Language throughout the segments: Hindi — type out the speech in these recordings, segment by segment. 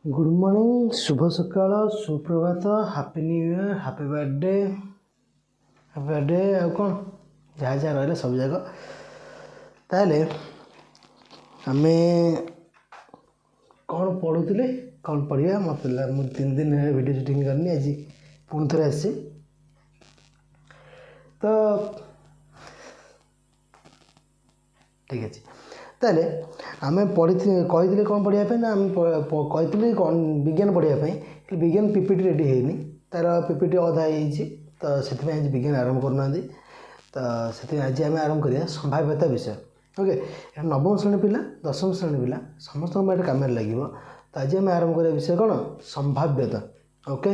गुड मॉर्निंग, शुभ सकाळ, सुप्रभात, happy new year, happy birthday आ कौन जहाँ जहाँ रहा सब जाक ताले आम कौन पढ़ुले कौन पढ़ा मत 3 दिन वीडियो शूटिंग करनी आज पुणी थे आसी तो ठीक अच्छे ताले आम पढ़ी कही कौन पढ़ापी ना आम कही कौन विज्ञान पढ़ापी विज्ञान पीपीटी रेडी होनी तार पीपीटी अधा हो तो से आज विज्ञान आरंभ करना तो से आज आम आरंभ करिया संभाव्यता विषय ओके नवम श्रेणी पिला दशम श्रेणी पिला समस्त काम लगे तो आज आम आरंभ करिया विषय कौन संभाव्यता ओके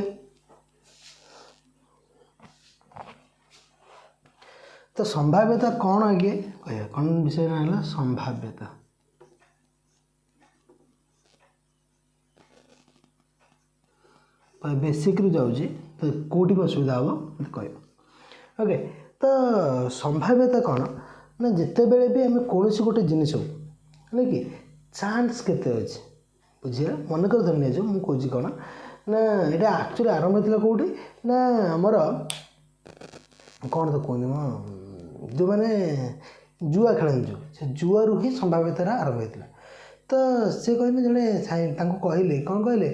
तो संभाव्यता कौन आगे कह कौन विषय ना संभाव्यता बेसिक रु जाऊँ तो कौटी असुविधा हम मत कह ओके तो संभाव्यता कौन ना जिते बड़े भी आम कौन गोटे जिनस है कि चांस केते अच्छे बुझे मनकर धरनी मुझे कौन कौन ना यहाँ एक्चुअली आरंभ होता कौटी ना आमर कौन तो कहनी जो मैंने जुआ खेलती से जुआरू ही संभाव्यतार आरंभ होता तो सी कहले जड़े कहले कौन कहले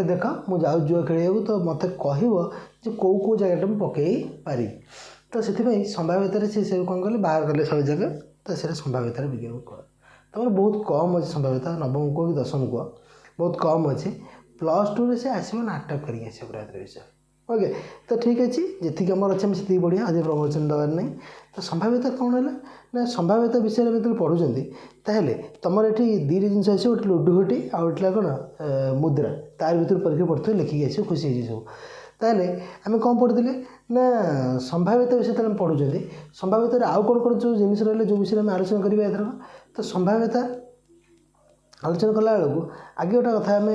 देख मुझे जाऊँ जुआ खेल तो मत कह कौ कौ जगह मुझे पकई पारि तो से संभाव्यतार सी कौन कले बाहर कले सब जगह तो से संभाव्यतार विज्ञान कह तुम बहुत कम अच्छे संभाव्यता नवम कह कि दशम कह बहुत कम अच्छे +2 से आसो नाटक करके आस विषय ओके तो ठीक अच्छे जी आम अच्छे से बढ़िया आज प्रवचन दबार नहीं तो संभाव्यता कौन है ना संभाव्यता विषय में जो पढ़ुंट ताहले तुम ये दुईट जिन आस गोटे लुडु घटी आउटा कौन मुद्रा तार भर परीक्षा पढ़ते लिखिकी आस खुशी सब ताहले आम कौन पढ़ते ना संभाव्यता विषय तुम पढ़ुंट संभाव्यतार आउ कौन कौन जो जिन रहा जो विषय में आलोचना करेंगे एथर तो संभाव्यता आलोचना कला बेलू आगे गोटे कथा आम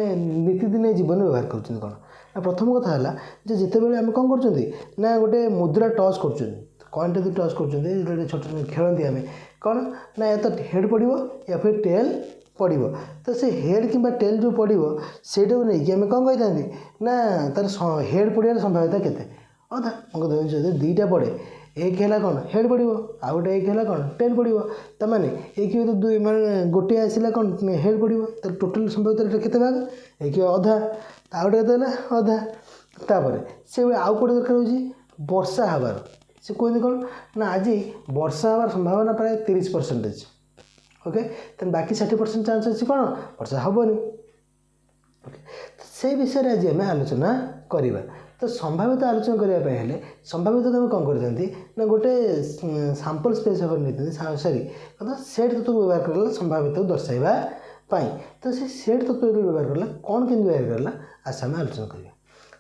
नीतिदिन जीवन व्यवहार कर कौन ना प्रथम कथा है जिते बड़े आम कौन कर गोटे मुद्रा टच कर कॉइनटे जो टच कर छोट खेलती आम कौन ना या तो हेड पड़ो या फिर टेल पड़ो तो से हेड कि टेल जो पड़ो से नहीं आम कौन कही था ना तार हेड पड़ार संभाव्यता के अधा दुईटा पड़े एक है कौन हेड पड़ो आउ गोटे एक है कौन टेल पड़ो तो मैंने एक तो दुई मैं गोटे आसला कौन हेड पड़ो तो टोटाल संभाव्यता के भाग एक अधा आउ गोटे अधा तापर से आउ कौटे दरकार हो वर्षा हबार से कहते कौन ना आज वर्षा हबार संभावना प्राय 30% ओके तो बाकी 60% चांस अच्छे कौन वर्षा हेनी ओके से विषय आज आम आलोचना करवा तो संभाव्यता आलोचना करने संभाव्यता तुम कौन करते ना गोटे सैंपल स्पेस भाव नहीं सॉरी सेट तत्व व्यवहार कर संभाव्यता दर्शाइबा तो से सेट तत्व व्यवहार करला कौन के व्यवहार करला आज आम आलोचना करवा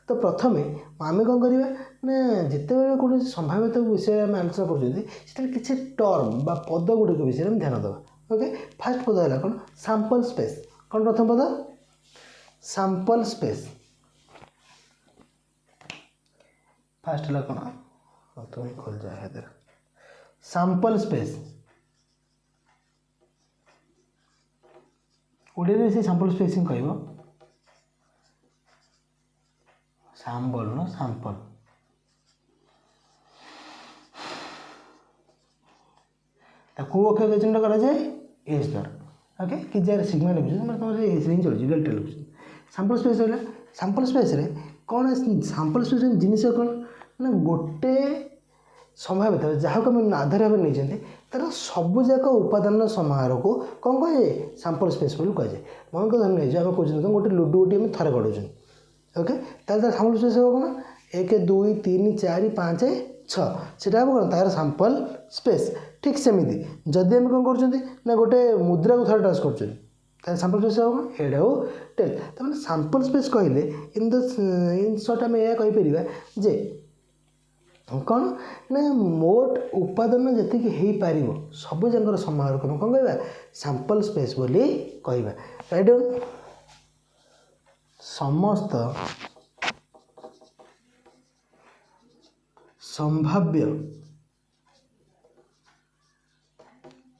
तो प्रथम आम कौन करवा ना जिते बड़े कौन संभाव्यता विषय आम आलोचना कर किसी टर्म बा पद गुड़िक विषय में ध्यान देवा ओके फास्ट पद है कौन सैंपल स्पेस कौन प्रथम पद सैंपल स्पेस फास्ट है कौन तुम खोल जाए सैंपल स्पेस ओडिया से सैंपल स्पेस ही कह सैंपल न सैंपल को अक्षर चिन्ह करा जाए एस द्वारा ओके कि जार सिग्मा लिखुछ तुम एस रे चलुछ डेल्टा लिखुछ सैंपल स्पेस है सैंपल स्पेस रे कौन सैंपल स्पेस जिनस कौन ना गोटे संभाव्यता जहाँ को आम आधार भाव नहीं तार सबूक उपादान समाहार को कौन कहे सैंपल स्पेस कहुए मन को धरने आम कह गोटे लुडु गोटी आम थे गढ़ुन ओके तार सैंपल स्पेस हम कौन 1 2 3 4 5 6 सीटा हम कौन तार सैंपल स्पेस ठीक सेमती जदि आम कौन कर गोटे मुद्रा को थे टच कर सैंपल स्पेस हम कौन हेड हो टेल तो सैंपल स्पेस कहले इन शॉर्ट आम यह कहीपर जे कौन ना मोट उपादान जी हो पार सबू जाकर समाहार को कौन कह सैंपल स्पेस बोली कहवा राइट समस्त संभाव्य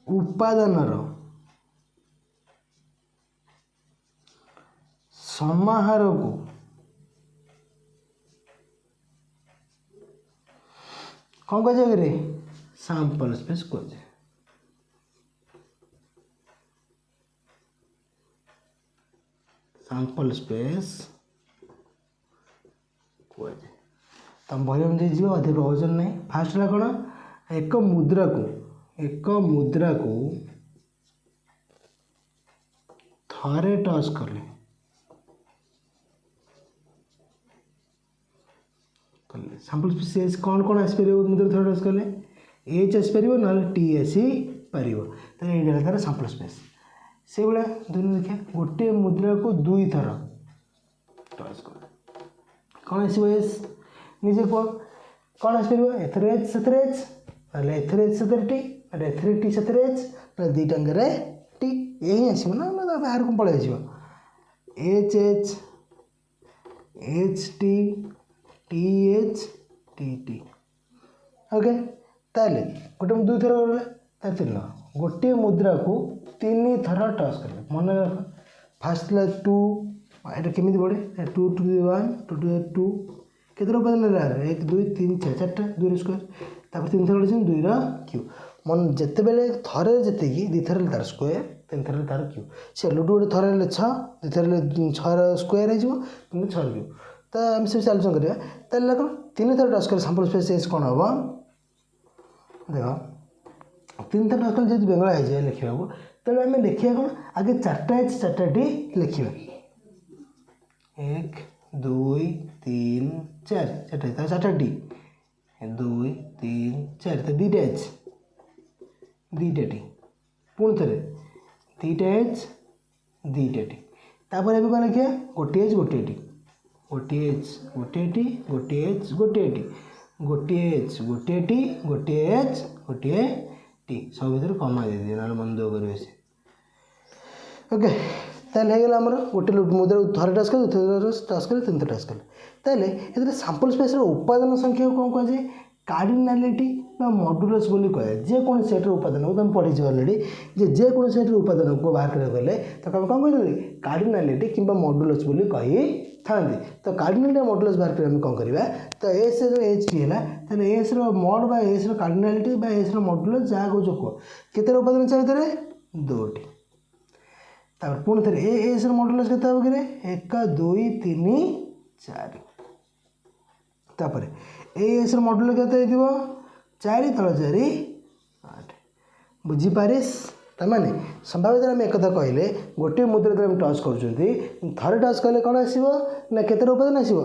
उपादानर समाहार को कौन कह रे सैंपल स्पेस कह सैंपल स्पेस कह तुम बही अनुजाई जीव अधिक प्रवचन नहीं फास्ट है कौन एक मुद्रा को थरे टच कले सैंपल स्पेस कौन कौन आसपर मुद्रा थरे टच कले एच आसपर ना टी आसी पार तो ये तार सैंपल स्पेस से भाया दुई देखिए गोटे मुद्रा को दुई थर टच कर कौन आसो एस निजे कह कौन आसपर एथर एच से एच ना एथर एच से टी एथर टी से एच ना दी टांगे टी यही आसो ना बाहर को पलि H H H T T H T T okay ताले गोटे दुई थर गला तीन गोटे मुद्रा को तीन थर टच करें मन रख फास्ट टू ये केमी बढ़े टू टू वन टू टू टू केत उपादान एक दुई तीन चार चार्टा दुई स्क्वायर तापर तीन थर गए दुई क्यू मन जिते बेले थरे जिते दी थर तार स्क्वायर तीन थर तार क्यू से लुडु गोटे थर छः दी थर स्क्वायर हो छः क्यू तो आम सब सल्यूशन करा ताल कौन तीन थर टच कर सैंपल स्पेस एस कौन हम देख तीन थर टच कर जब बेंगला हो लिखा तेल आम लिखा कौन आगे चार्टा एच चार्टा टी लिखा एक दुई तीन चार चार्टा चार्टा टी दुई तीन चार तो दीटा एच दीटा टी पुणी थे दीटा एच दीटा टी तापर ए कौन लिखा गोटे एच गोटे टी गोटे एच गोटे टी गोटे एच गोटे टी गोटे एच गोटे टी गोटे एच गोटे टी सब भर कमा दे दिए ना मन दुख करेंगे से ओके ताल होगा गोटे मुद्रा थर टच कर टच कर तीन थर टच कले ताल ये सैंपल स्पेस उपादान संख्या कौन कहुए कार्डिनालिटी मॉडुलस बोली कहे जेको सेट्र उपादान को तुम पढ़ी अलरेडी जेको सेट्र उपादान को बाहर करें तो कौन कहते कार्डिनालिटी कि मॉडुलस बोली कही था तो कार्डिनालिटी मॉडुलस बाहर करें कौन करवा तो एस एच टी है एस मॉड बा एस कार्डिनालिटी एस मॉडुलस जहाँ कौच कह केत उपादान चाहिए दुटी तापर पुणी थे एस मॉडुलस के एक दुई तीन चार तापर एस मॉडुलस के चार तल चार आठ बुझीपारिस तमाने संभावित आम एक कथा कहले गोटे मुद्रा आम टच कर थरे टच कले कौन आसो ना केत उपादान आसो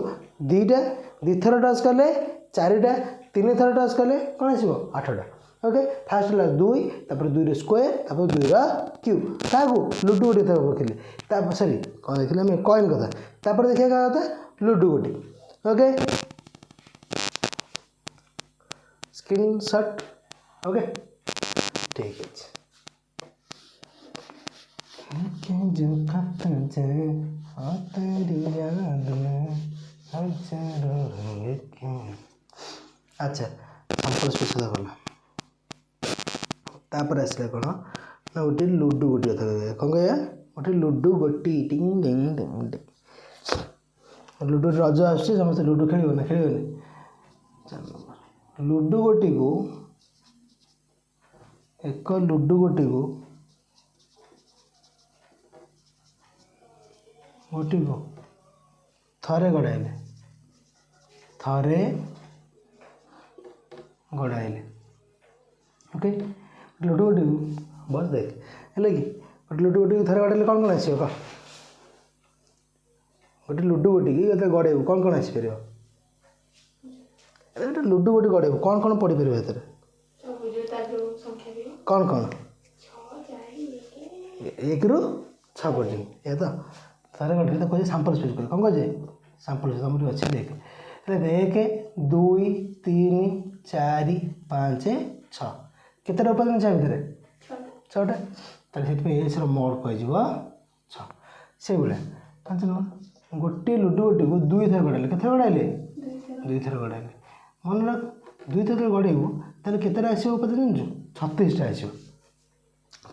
दीटा दी थर टच कले चारिटा तीन थर टच कले कौन आसो आठटा ओके फास्ट है दुई तापर दुई स्क्वायर तापर दुई क्यू क्या लुडु गोटे था पकड़े सरी कौन देखिए आम कॉइन कथा तापर देखिए क्या कथा लुडु गोटे ओके स्क्रीनशॉट ओके ठीक है जो अच्छा सैंपल स्पेस गला तापर आसला कौन ना गोटे लुडु गोटे कथा कौन कह गोटे लुडु गोटी टिंग डिंग डिंग डिंग लुडु रज आस समस्त लुडु खेल ना खेल लुडु गोटी को एक लुडु गोटी को थरे गड़ाइले ओके लुडु गोटी को बस देख है कि गोटे लुडु गोटी को थरे गड़ाइले कौन कौन आसो कह गोटे लुडु गोटी की गड़ेबू कौन कौन आसपर गोटे लुडु गोटी गड़ेबू कौन कौन पड़ पार कौन कौन एक रु छ पर्यटन ये तो थरे गड़े तो कहे सैंपल स्पेस कह कौन कहे सैंपल स्पेस आम अच्छे देख एक दुई तीन चार पाँच छ केतटा उपादान छः भितर छटा तो एस मोड कह से भाया गोटे लुडु गोटी को दुई थर गड़ाइले केत गड़ाइले दुई थर गड़ाइले मन रख दुई थर गड़ेबू तेल केतटा आसो उपादान जानू 36टा आसो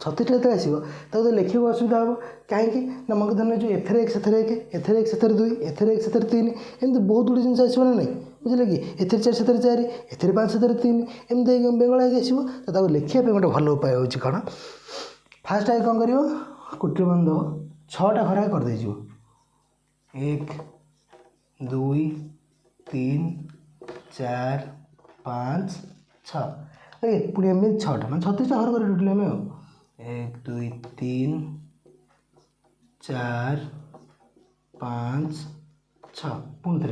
36टा जो आसो तो लिखा असुविधा हम कहीं ना मग धरने जो एथेर 1 सेथेर 1 एथेर 1 सेथेर 2 एथेर 1 सेथेर 3 एमती बहुत गुड जिन आसो ना नहीं बुझे कि एथेर 4 सेथेर 4 एथेर 5 सेथेर 3 एमती बेंगला आसो तो लिखा गोटे भल उपाय हो कौन फास्ट आगे कौन कर कुटी बंध 6टा घर करदे 1 2 3 4 5 6 पुणी एमती 6टा मैं 36टा घर कर टोटल आम 1 2 3 4 5 6 पुणी थे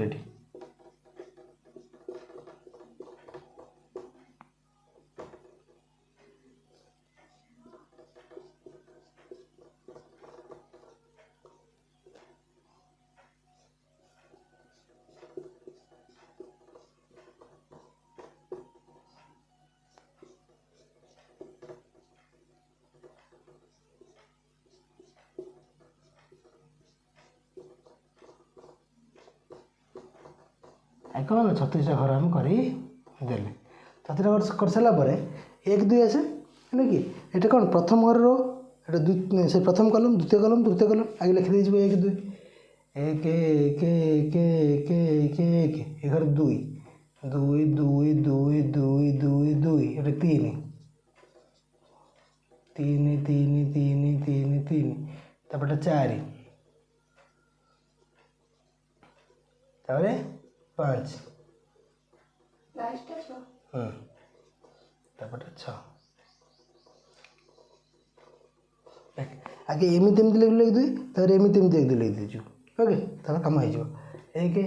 ये कौन 36टा घर आम करदे 36टा घर कर सारापर 1 2 आसे है कि ये कौन प्रथम घर रो से प्रथम कलम द्वितीय कलम तृतीय कलम आगे लिखी दे 1 2 1 1 1 1 1 1 ये घर 2 2 2 2 2 2 2 ये 3 3 3 3 3 3 तापर 4 तापर 5 तापर 6 आगे एमती लिख दे तापर एमती एक लिख दीजिए ओके तापर कम हो 1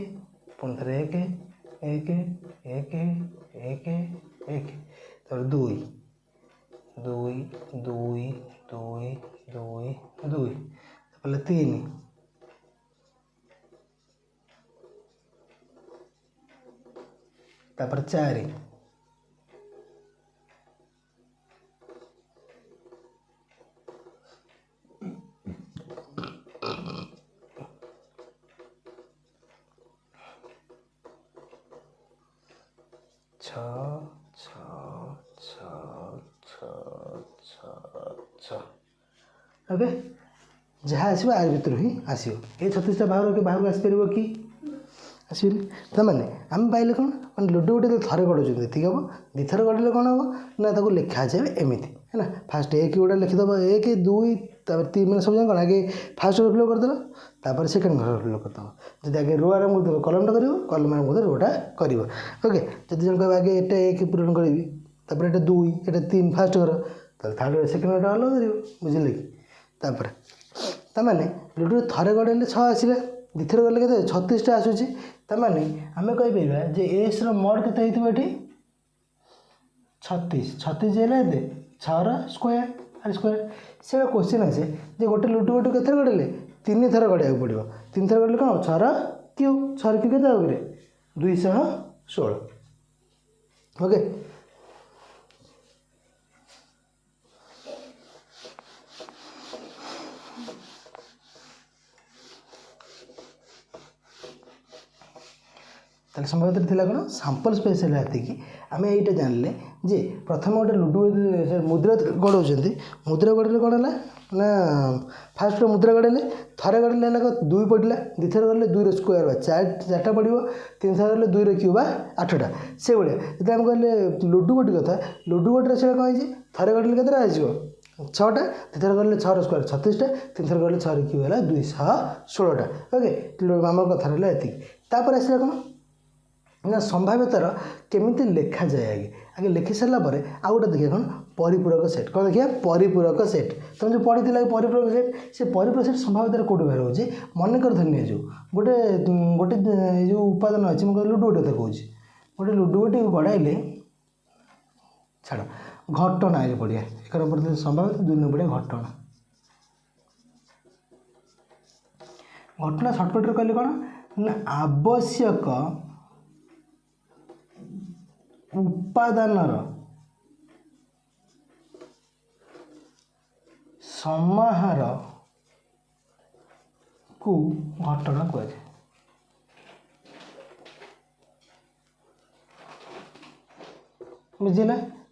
पुणी थे 1 1 1 1 1 तापर 2 2 2 2 2 2 तापर 3 तापर 4 ओके जहाँ आसो आर भर ही आसो ये 36टा बाहर आसपर कि आसबे तो मैंने आम पाइले कौन मैंने लुडो गोटे थे गड़ुच्च ठीक हम दुथर गड़े कौन हम ना लिखा जाए एमती है ना फास्ट 1 गोटे लिखिदेव 1 2 3 मैंने सब कौन आगे फास्ट घर फिल करदेव तापर सेकेंड घर फिल करदेव जब आगे रो आरम्भ कर कलमटा कर कलम आरम्भ कर रोटा कर ओके जब जन कह आगे ये 1 पूरण करी तापर ये 2 ये 3 फास्ट घर तो थर्ड सेकेंड घरटा अलग कर बुझे कि तापर ताने लुडो थे गड़े 6 आसला दुथर गले के 36टा आसूसी ताने आम कहीपर जे एस मोड के ये 36 36 है 6 स्क्वायर आर स्क्वायर से क्वेश्चन आसे जे गोटे लुडो गोटे के गड़े 3 थर गड़िया पड़ो 3 थर गड़े कौन 6 क्यू 6 क्यू के 216 ओके ताले संभवतः थिला कौन सैंपल स्पेस है कि आम यहीटा जानले जे प्रथम गोटे लुडो मुद्रा गड़ाऊँ मुद्रा गड़े कौन है ना फास्ट मुद्रा गड़े थे गड़े 2 पड़ा दुथर गले 2 स्क्वायर 4टा पड़ो 3 थर गले 2 क्यूब 8टा से भाया जब आम कहले लुडो गोटी कथा लुडो गोटे से कौन थे गड़े के आसो 6टा दुथर गले 6 स्क्वायर 36टा 3 थर गले 6 क्यूब है 216टा ओके आम कथा रहा तापर आसला कौन ना संभाव्यतार केमिति लिखा जाए आगे आगे लिखि सारा पर आउ गोटे देखिए कौन परिपूरक सेट कौन देखिए परिपूरक सेट तुम जो पढ़ी परिपूरक सेट से परिपूरक सेट संभाव्यतार कौट बाहर हो मनकर धरनी जो गोटे गोटे जो उपादान अच्छे मुझे लुडो गोटे कथा कौच गोटे लुडो गोटे गड़ाइले छाड़ घटना आगे पढ़िया 1 नंबर संभाव्यता 2 नंबर घटना घटना सर्टकट कहले कौन ना आवश्यक उपादानर समाहार को घटना कहुए बुझे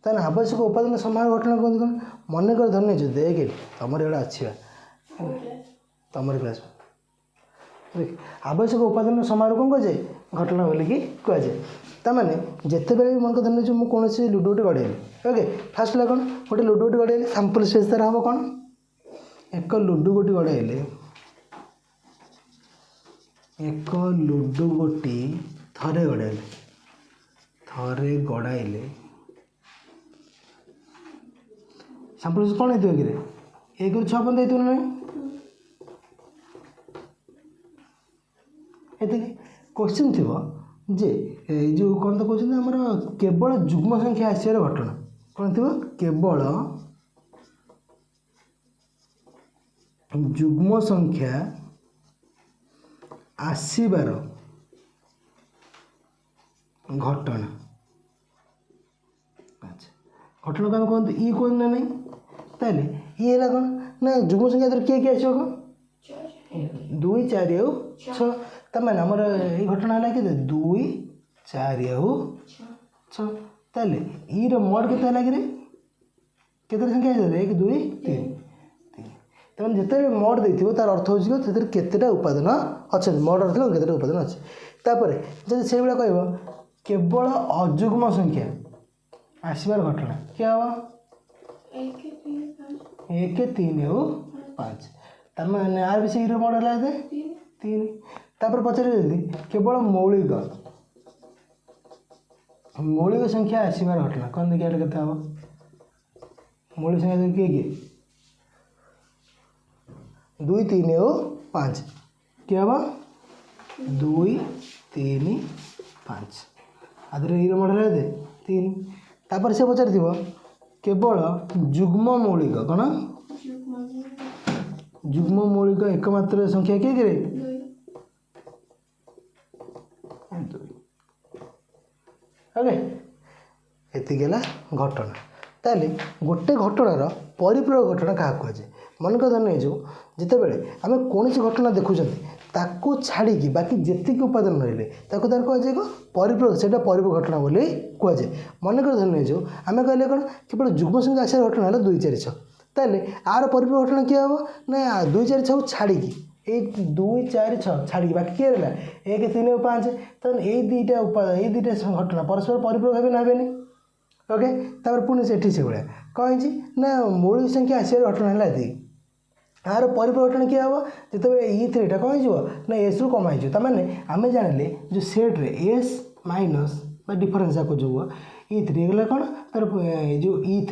ताने आवश्यक उपादान समाहार घटना कहते कौन ମନେକର ଧରି ନିଛୁ ଦେଖେ ତମର ଏଗୁଡ଼ା ଅଛି ବା ତମର କ୍ଲାସ୍ ଆବଶ୍ୟକ ଉପାଦାନ ସମାହାର କ'ଣ କୁହାଯାଏ ଘଟଣା ବୋଲିକି କୁହାଯାଏ। ତାମାନେ ଯେତେବେଳେ ବି ମନେକର ଧରି ନିଛୁ ମୁଁ କୌଣସି ଲୁଡ଼ୁ ଗୋଟେ ଗଢ଼େଇଲି ଓକେ ଫାର୍ଷ୍ଟ ହେଲା କ'ଣ ଗୋଟେ ଲୁଡ଼ୁ ଗୋଟେ ଗଢ଼େଇଲି ସାମ୍ପଲ୍ ସ୍ପେସ୍ ତା'ର ହେବ କ'ଣ ଏକ ଲୁଡ଼ୁ ଗୋଟି ଗଢ଼େଇଲେ ଏକ ଲୁଡ଼ୁ ଗୋଟି ଥରେ ଗଢ଼ାଇଲେ ସାମ୍ପଲ୍ ସ୍ପେସ୍ କ'ଣ ହେଇଥିବ କିରେ 1ରୁ 6 ପର୍ଯ୍ୟନ୍ତ ହେଇଥିବ ନା ନାହିଁ ଏତିକି କ୍ୱେଶ୍ଚିନ୍ ଥିବ ଯେ ଏଇ ଯେଉଁ କ'ଣ ତ କହୁଛନ୍ତି ଆମର କେବଳ ଯୁଗ୍ମ ସଂଖ୍ୟା ଆସିବାର ଘଟଣା କ'ଣ ଥିବ କେବଳ ଯୁଗ୍ମ ସଂଖ୍ୟା ଆସିବାର ଘଟଣା ଆଚ୍ଛା ଘଟଣାକୁ ଆମେ କୁହନ୍ତୁ ଇ କୁହନ୍ତୁ ନା ନାହିଁ ତାହେଲେ ଇ ହେଲା କ'ଣ ନା ଯୁଗ୍ମ ସଂଖ୍ୟା ଭିତରେ କିଏ କିଏ ଆସିବ କ'ଣ 2 4 ଆଉ 6 ତାମାନେ ଆମର ଏଇ ଘଟଣା ହେଲା କେତେ 2 4 ଆଉ 6 ତାହେଲେ ଇର ମୋଡ଼ କେତେ ହେଲା କିରେ କେତେ ସଂଖ୍ୟା ଆସିବ 1 2 3 ତାମାନେ ଯେତେବେଳେ ମୋଡ଼ ଦେଇଥିବ ତାର ଅର୍ଥ ହେଉଛି ସେଥିରେ କେତେଟା ଉପାଦାନ ଅଛନ୍ତି ମୋଡ଼ ଅର୍ଥ କେତେଟା ଉପାଦାନ ଅଛି ତାପରେ ଯଦି ସେଇଭଳିଆ କହିବ କେବଳ ଅଯୁଗ୍ମ ସଂଖ୍ୟା ଆସିବାର ଘଟଣା କିଏ ହେବ 1 3 ଆଉ 5 ତାମାନେ ଆର ବି ସେଇର ମୋଡ଼ ହେଲା ଏତେ 3 ତାପରେ ପଚାରିବେ ଯଦି କେବଳ ମୌଳିକ ସଂଖ୍ୟା ଆସିବାର ଘଟଣା କ'ଣ ଦେଖିବା ଏଇଟା କେତେ ହେବ ମୌଳିକ ସଂଖ୍ୟା କିଏ କିଏ 2 3 ଆଉ 5 କିଏ ହେବ 2 3 5 ଆଧରେ ଏଇର ମୋଡ଼ ହେଲା ଏତେ 3 ତାପରେ ସେ ପଚାରିଥିବ କେବଳ ଯୁଗ୍ମ ମୌଳିକ କ'ଣ ଯୁଗ୍ମ ମୌଳିକ ଏକମାତ୍ର ସଂଖ୍ୟା କିଏ କିରେ 2 ଓକେ ଏତିକି ହେଲା ଘଟଣା ତାହେଲେ ଗୋଟେ ଘଟଣାର ପରିପୂରକ ଘଟଣା କାହାକୁ କୁହାଯାଏ ମନେକର ଧରି ନେଇଛୁ ଯେତେବେଳେ ଆମେ କୌଣସି ଘଟଣା ଦେଖୁଛନ୍ତି ତାକୁ ଛାଡ଼ିକି ବାକି ଯେତିକି ଉପାଦାନ ରହିଲେ ତାକୁ ତାର କୁହାଯାଏ କ'ଣ ପରିପୂରକ ସେଇଟା ପରିପୂରକ ଘଟଣା ବୋଲି କୁହାଯାଏ ମନେକର ଧରି ନେଇଛୁ ଆମେ କହିଲେ କ'ଣ କେବଳ ଯୁଗ୍ମ ସଂଖ୍ୟା ଆସିବାର ଘଟଣା ହେଲା 2 4 6 ତାହେଲେ ଆର ପରିପୂରକ ଘଟଣା କିଏ ହେବ ନା 2 4 6କୁ ଛାଡ଼ିକି ଏଇ 2 4 6 ଛାଡ଼ିକି ବାକି କିଏ ରହିଲା 1 3 ଆଉ 5 ତାହେଲେ ଏଇ ଦୁଇଟା ଘଟଣା ପରସ୍ପର ପରିପୂରକ ହେବେ ନା ହେବେନି ଓକେ ତାପରେ ପୁଣି ସେଠି ସେଇଭଳିଆ କ'ଣ ହେଇଛି ନା ମୌଳିକ ସଂଖ୍ୟା ଆସିବାର ଘଟଣା ହେଲା ଏତିକି ଆର ପରିପୂରକ ଘଟଣା କିଏ ହେବ ଯେତେବେଳେ E3ଟା କ'ଣ ହେଇଯିବ ନା ଏସ୍ରୁ କମା ହେଇଯିବ ତାମାନେ ଆମେ ଜାଣିଲେ ଯେଉଁ ସେଟ୍ରେ ଏସ୍ ମାଇନସ୍ ବା ଡିଫରେନ୍ସ ଯାକ ଯେଉଁ E3 ହେଇଗଲା କ'ଣ ତାର ଯେଉଁ E3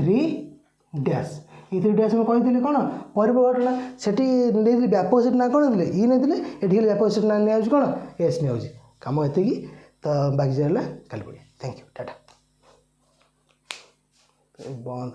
ଡ୍ୟାସ୍ E3 ଡ୍ୟାସ୍ ମୁଁ କହିଥିଲି କ'ଣ ପରିପୂରକ ଘଟଣା ସେଠି ନେଇଥିଲି ବ୍ୟାପକ ସେଟ୍ ନା କ'ଣ ନେଇଥିଲେ ଇ ନେଇଥିଲେ ଏଠି ହେଲେ ବ୍ୟାପକ ସେଟ୍ ନା ନିଆଯାଉଛି କ'ଣ ଏସ୍ ନିଆଯାଉଛି କାମ ଏତିକି ତ ବାକି ହେଲା କାଲି ପଡ଼ିଆ ଥ୍ୟାଙ୍କ ୟୁ ଟାଟା ବନ୍ଦ